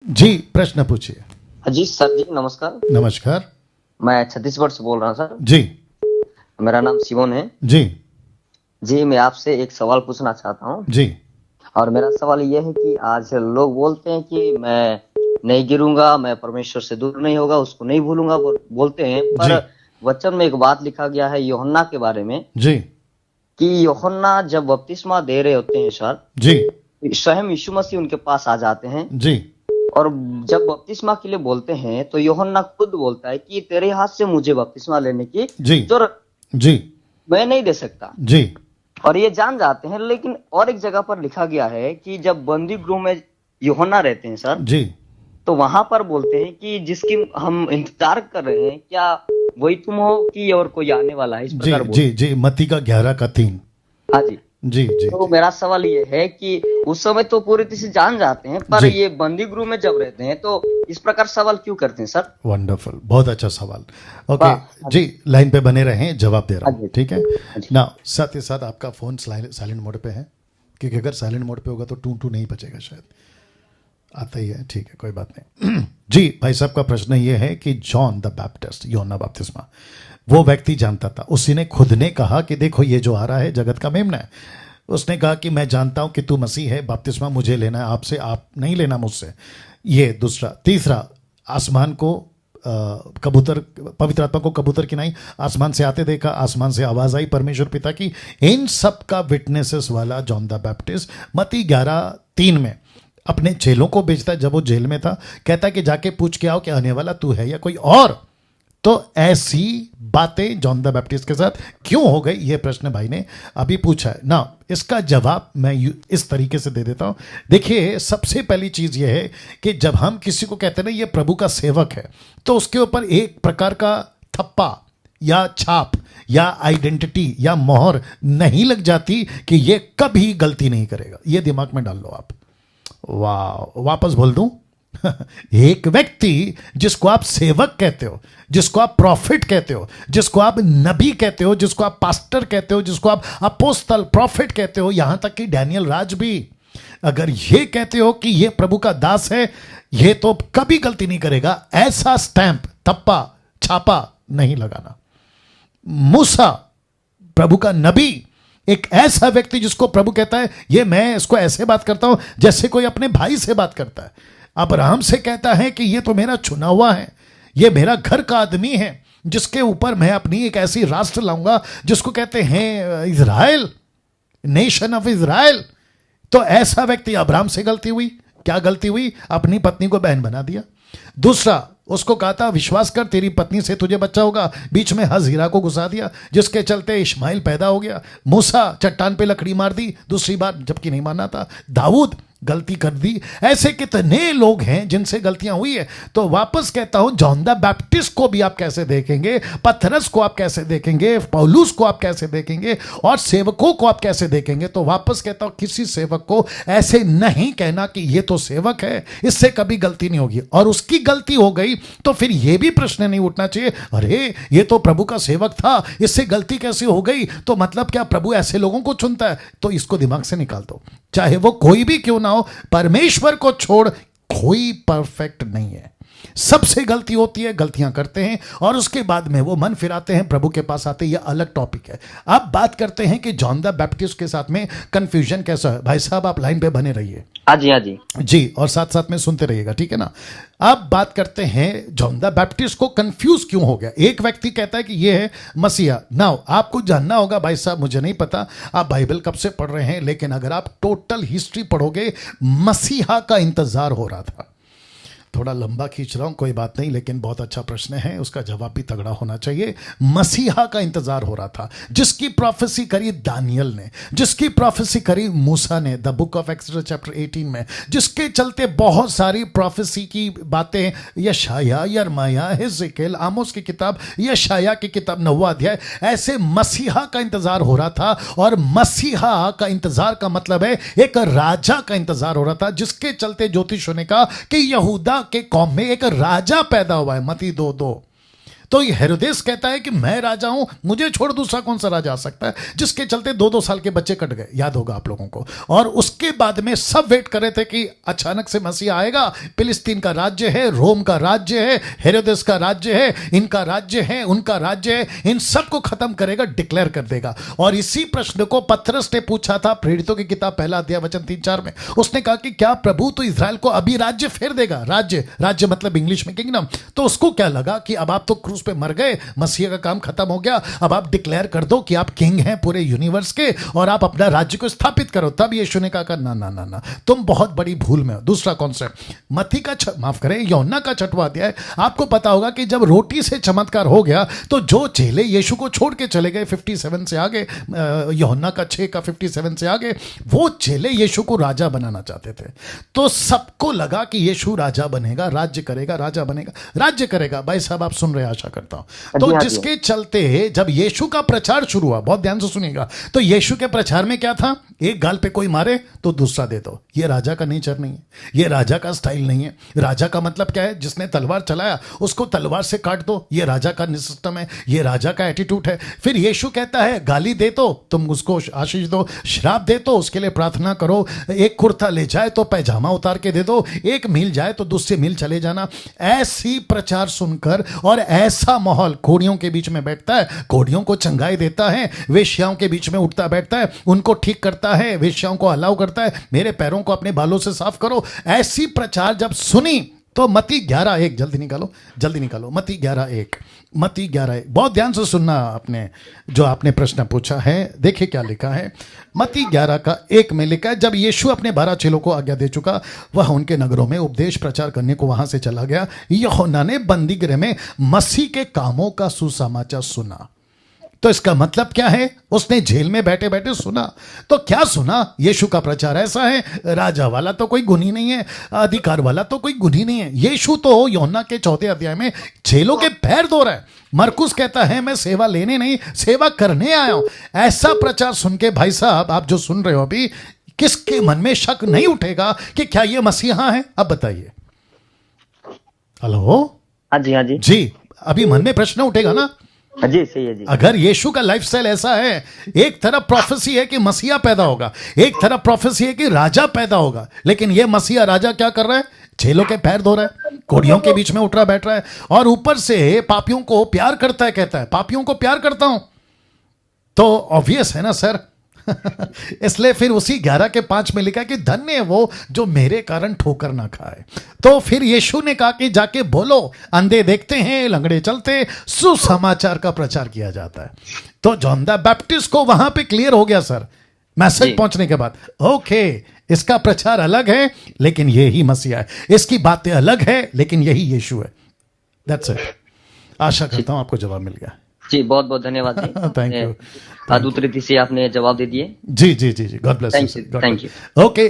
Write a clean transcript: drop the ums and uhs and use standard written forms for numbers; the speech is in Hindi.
जी, प्रश्न पूछिए। जी सर जी, नमस्कार। नमस्कार। मैं छत्तीसगढ़ से बोल रहा हूँ सर। जी। मेरा नाम सिमोन है। जी। जी, मैं आपसे एक सवाल पूछना चाहता हूँ। जी। और मेरा सवाल ये है कि आज लोग बोलते हैं कि मैं नहीं गिरूंगा, मैं परमेश्वर से दूर नहीं होगा, उसको नहीं भूलूंगा, बोलते हैं। पर जी। वचन में एक बात लिखा गया है यूहन्ना के बारे में जी। कि यूहन्ना जब बपतिस्मा दे रहे होते हैं सर, जी। स्वयं यीशु मसीह उनके पास आ जाते हैं। जी। और जब बपतिस्मा के लिए बोलते हैं तो यूहन्ना खुद बोलता है कि तेरे हाथ से मुझे बपतिस्मा लेने की जी। जरूरत जी। मैं नहीं दे सकता। जी। और ये जान जाते हैं। लेकिन और एक जगह पर लिखा गया है कि जब बंदी गृह में यूहन्ना रहते हैं सर, जी। तो वहां पर बोलते हैं कि जिसकी हम इंतजार कर रहे हैं, क्या वही तुम हो कि और कोई आने वाला है, इस जी। प्रकार जी। बोलते जी, मत्ती का 11 का 3। हैं। हाँ जी। जी। जी। तो जी। मेरा सवाल ये है कि उस समय तो पूरी तरह से जान जाते हैं, पर जी। ये बंदी गृह में जब रहते हैं तो इस प्रकार सवाल क्यों करते हैं सर? वंडरफुल, बहुत अच्छा सवाल। ओके। वाह। जी, लाइन पे बने रहें, जवाब दे रहा हाँ हूँ, जी। ठीक है हाँ जी। ना। साथ ही साथ आपका फ़ोन साइलेंट मोड पे है, क्योंकि अगर साइलेंट मोड पे होगा तो टू टू नहीं बचेगा शायद। आता ही है, ठीक है, कोई बात नहीं। जी, भाई साहब का प्रश्न ये है कि जॉन द बैप्टिस्ट, यूहन्ना बपतिस्मा, वो व्यक्ति जानता था। उसी ने खुद ने कहा कि देखो ये जो आ रहा है जगत का मेमना है। उसने कहा कि मैं जानता हूं कि तू मसीह है, बपतिस्मा मुझे लेना है आपसे, आप नहीं लेना मुझसे। ये दूसरा। तीसरा, आसमान को कबूतर, पवित्र आत्मा को कबूतर की नहीं, आसमान से आते देखा, आसमान से आवाज आई परमेश्वर पिता की। इन सब का विटनेसेस वाला जॉन द बैप्टिस्ट मत्ती 11:3 में अपने चेलों को भेजता है। जब वो जेल में था, कहता है कि जाके पूछ के आओ कि आने वाला तू है या कोई और। तो ऐसी बातें जॉन द बैप्टिस्ट के साथ क्यों हो गई, ये प्रश्न भाई ने अभी पूछा है ना। इसका जवाब मैं इस तरीके से दे देता हूं। देखिए, सबसे पहली चीज ये है कि जब हम किसी को कहते हैं ना ये प्रभु का सेवक है, तो उसके ऊपर एक प्रकार का थप्पा या छाप या आइडेंटिटी या मोहर नहीं लग जाती कि ये कभी गलती नहीं करेगा। ये दिमाग में डाल लो आप। वाह, वापस बोल दूं। एक व्यक्ति जिसको आप सेवक कहते हो, जिसको आप प्रॉफिट कहते हो, जिसको आप नबी कहते हो, जिसको आप पास्टर कहते हो, जिसको आप अपोस्तल प्रॉफिट कहते हो, यहां तक कि डैनियल राज भी, अगर ये कहते हो कि ये प्रभु का दास है, ये तो कभी गलती नहीं करेगा, ऐसा स्टैंप, थप्पा, छापा नहीं लगाना। मूसा, प्रभु का नबी, एक ऐसा व्यक्ति जिसको प्रभु कहता है ये मैं इसको ऐसे बात करता हूं जैसे कोई अपने भाई से बात करता है। अब्राहम से कहता है कि ये तो मेरा चुना हुआ है, ये मेरा घर का आदमी है, जिसके ऊपर मैं अपनी एक ऐसी राष्ट्र लाऊंगा जिसको कहते हैं इजराइल, नेशन ऑफ इजराइल। तो ऐसा व्यक्ति, अब्राहम से गलती हुई। क्या गलती हुई? अपनी पत्नी को बहन बना दिया। दूसरा, उसको कहा था विश्वास कर तेरी पत्नी से तुझे बच्चा होगा, बीच में हजीरा को घुसा दिया, जिसके चलते इस्माइल पैदा हो गया। मूसा, चट्टान पे लकड़ी मार दी दूसरी बार, जबकि नहीं मारना था। दाऊद, गलती कर दी। ऐसे कितने लोग हैं जिनसे गलतियां हुई है। तो वापस कहता हूं, जॉन द बैप्टिस्ट को भी आप कैसे देखेंगे, पतरस को आप कैसे देखेंगे, पौलुस को आप कैसे देखेंगे, और सेवकों को आप कैसे देखेंगे। तो वापस कहता हूं, किसी सेवक को ऐसे नहीं कहना कि ये तो सेवक है, इससे कभी गलती नहीं होगी। और उसकी गलती हो गई तो फिर यह भी प्रश्न नहीं उठना चाहिए, अरे ये तो प्रभु का सेवक था, इससे गलती कैसे हो गई। तो मतलब क्या प्रभु ऐसे लोगों को चुनता है? तो इसको दिमाग से निकाल दो, चाहे वो कोई भी क्यों ना हो। परमेश्वर को छोड़ कोई परफेक्ट नहीं है। सबसे गलती होती है, गलतियां करते हैं, और उसके बाद में वो मन फिराते हैं, प्रभु के पास आते हैं। यह अलग टॉपिक है। अब बात करते हैं कि जॉन द बैप्टिस्ट के साथ में कंफ्यूजन कैसा है। भाई साहब, आप लाइन पे बने रहिए। हाँ जी। हाँ जी। जी, और साथ साथ में सुनते रहिएगा, ठीक है ना। अब बात करते हैं जॉन द बैप्टिस्ट को कंफ्यूज क्यों हो गया। एक व्यक्ति कहता है कि ये है मसीहा। नाउ आपको जानना होगा, भाई साहब मुझे नहीं पता आप बाइबल कब से पढ़ रहे हैं, लेकिन अगर आप टोटल हिस्ट्री पढ़ोगे, मसीहा का इंतजार हो रहा था। थोड़ा लंबा खींच रहा हूं, कोई बात नहीं, लेकिन बहुत अच्छा प्रश्न है, उसका जवाब भी तगड़ा होना चाहिए। मसीहा का इंतजार हो रहा था, जिसकी प्रोफेसी करी दानियल ने, जिसकी प्रोफेसी करी मूसा ने, the book of exodus chapter 18 में, जिसके चलते बहुत सारी प्रोफेसी की बातें यशाया, यिर्मयाह, हिजकियेल, आमोस की किताब, यशाया की किताब 9वां अध्याय, ऐसे मसीहा का इंतजार हो रहा था। और मसीहा का इंतजार का मतलब है एक राजा का इंतजार हो रहा था, जिसके चलते ज्योतिषों ने कहा कि यहूदा के कौम में एक राजा पैदा हुआ है। मत्ती 2:2। तो ये हेरोदेस कहता है कि मैं राजा हूं, मुझे छोड़ दूसरा कौन सा राजा आ सकता है, जिसके चलते 2-2 साल के बच्चे कट गए, याद होगा आप लोगों को। और उसके बाद में सब वेट कर रहे थे कि अचानक से मसीह आएगा, फिलिस्तीन का राज्य है, रोम का राज्य है, हेरोदेस का राज्य है, इनका राज्य है, उनका राज्य है, इन सबको खत्म करेगा, डिक्लेयर कर देगा। और इसी प्रश्न को पतरस ने पूछा था प्रेरितों की किताब 1 अध्याय वचन 3-4 में। उसने कहा कि क्या प्रभु तो इजराइल को अभी राज्य फेर देगा? राज्य मतलब इंग्लिश में किंगडम। तो उसको क्या लगा कि अब आप तो क्रूस पे मर गए, मसीह का काम खत्म हो गया, अब आप डिक्लेयर कर दो कि आप किंग हैं पूरे यूनिवर्स के और आप अपना राज्य को स्थापित करो। तब यीशु ने कहा ना ना ना ना, तुम बहुत बड़ी भूल में हो। दूसरा कॉन्सेप्ट, मत्ती का माफ करें, यूहन्ना का 6वां अध्याय, आपको पता होगा कि जब रोटी से चमत्कार हो गया तो जो चेले यीशु को छोड़ के चले गए 57 से आगे, यूहन्ना का 6 का 57 से आगे, वो चेले यीशु को राजा बनाना चाहते थे। तो सबको लगा कि यीशु राजा बनेगा, राज्य करेगा, राजा बनेगा, राज्य करेगा। भाई साहब आप सुन रहे, आशा करता हूं। तो जिसके चलते जब यीशु का प्रचार शुरू हुआ, बहुत ध्यान से सुनिएगा, तो यीशु के प्रचार में क्या था? एक गाल पे कोई मारे तो दूसरा दे दो। ये राजा का नेचर नहीं है, ये राजा का स्टाइल नहीं है। राजा का मतलब क्या है? जिसने तलवार चलाया उसको तलवार से काट दो, ये राजा का सिस्टम है, ये राजा का एटीट्यूड है। फिर यीशु कहता है गाली दे तो तुम उसको आशीष दो, श्राप दे तो उसके लिए प्रार्थना करो, एक कुर्ता ले जाए तो पैजामा उतार के दे दो, एक मील जाए तो दूसरे मील चले जाना। ऐसी प्रचार सुनकर और ऐसा माहौल, घोड़ियों के बीच में बैठता है, घोड़ियों को चंगाई देता है, वेश्याओं के बीच में उठता बैठता है, उनको ठीक करता है, वेश्याओं को अलाउ करता है, मेरे पैरों को अपने बालों से साफ करो। ऐसी प्रचार जब सुनी तो मत्ती 11:1 जल्दी निकालो, मत्ती 11:1 बहुत ध्यान से सुनना। आपने जो आपने प्रश्न पूछा है, देखिए क्या लिखा है। मत्ती 11:1 में लिखा है, जब यीशु अपने 12 चेलों को आज्ञा दे चुका, वह उनके नगरों में उपदेश प्रचार करने को वहां से चला गया। यूहन्ना ने बंदी गृह में मसीह के कामों का सुसमाचार सुना। तो इसका मतलब क्या है? उसने जेल में बैठे बैठे सुना। तो क्या सुना? यीशु का प्रचार ऐसा है, राजा वाला तो कोई गुण ही नहीं है, अधिकार वाला तो कोई गुण ही नहीं है। यीशु तो यूहन्ना के 4 अध्याय में चेलों के पैर धो रहा है। मरकुस कहता है मैं सेवा लेने नहीं, सेवा करने आया हूं। ऐसा प्रचार सुन के भाई साहब आप जो सुन रहे हो अभी, किसके मन में शक नहीं उठेगा कि क्या ये मसीहा है? अब बताइए। हेलो, हाँ जी जी, अभी मन में प्रश्न उठेगा ना? जी सही है जी। अगर यीशु का लाइफस्टाइल ऐसा है, एक तरफ प्रोफेसी है कि मसीहा पैदा होगा, एक तरफ प्रोफेसी है कि राजा पैदा होगा, लेकिन ये मसीहा राजा क्या कर रहा है? चेलों के पैर धो रहा है, घोड़ियों के बीच में उठ रहा बैठ रहा है, और ऊपर से पापियों को प्यार करता है, कहता है पापियों को प्यार करता हूं। तो ऑब्वियस है ना सर। इसलिए फिर उसी 11:5 में लिखा कि धन्य है वो जो मेरे कारण ठोकर ना खाए। तो फिर यीशु ने कहा कि जाके बोलो, अंधे देखते हैं, लंगड़े चलते, सुसमाचार का प्रचार किया जाता है। तो जॉन द बैप्टिस्ट को वहां पे क्लियर हो गया सर, मैसेज पहुंचने के बाद, ओके इसका प्रचार अलग है लेकिन यही मसीहा है, इसकी बातें अलग है लेकिन यही यीशु है। That's it. आशा करता हूं आपको जवाब मिल गया। जी बहुत बहुत धन्यवाद जी। Thank you. अद्भुत रीति से आपने जवाब दे दिए। जी, God bless you. Thank you. Okay.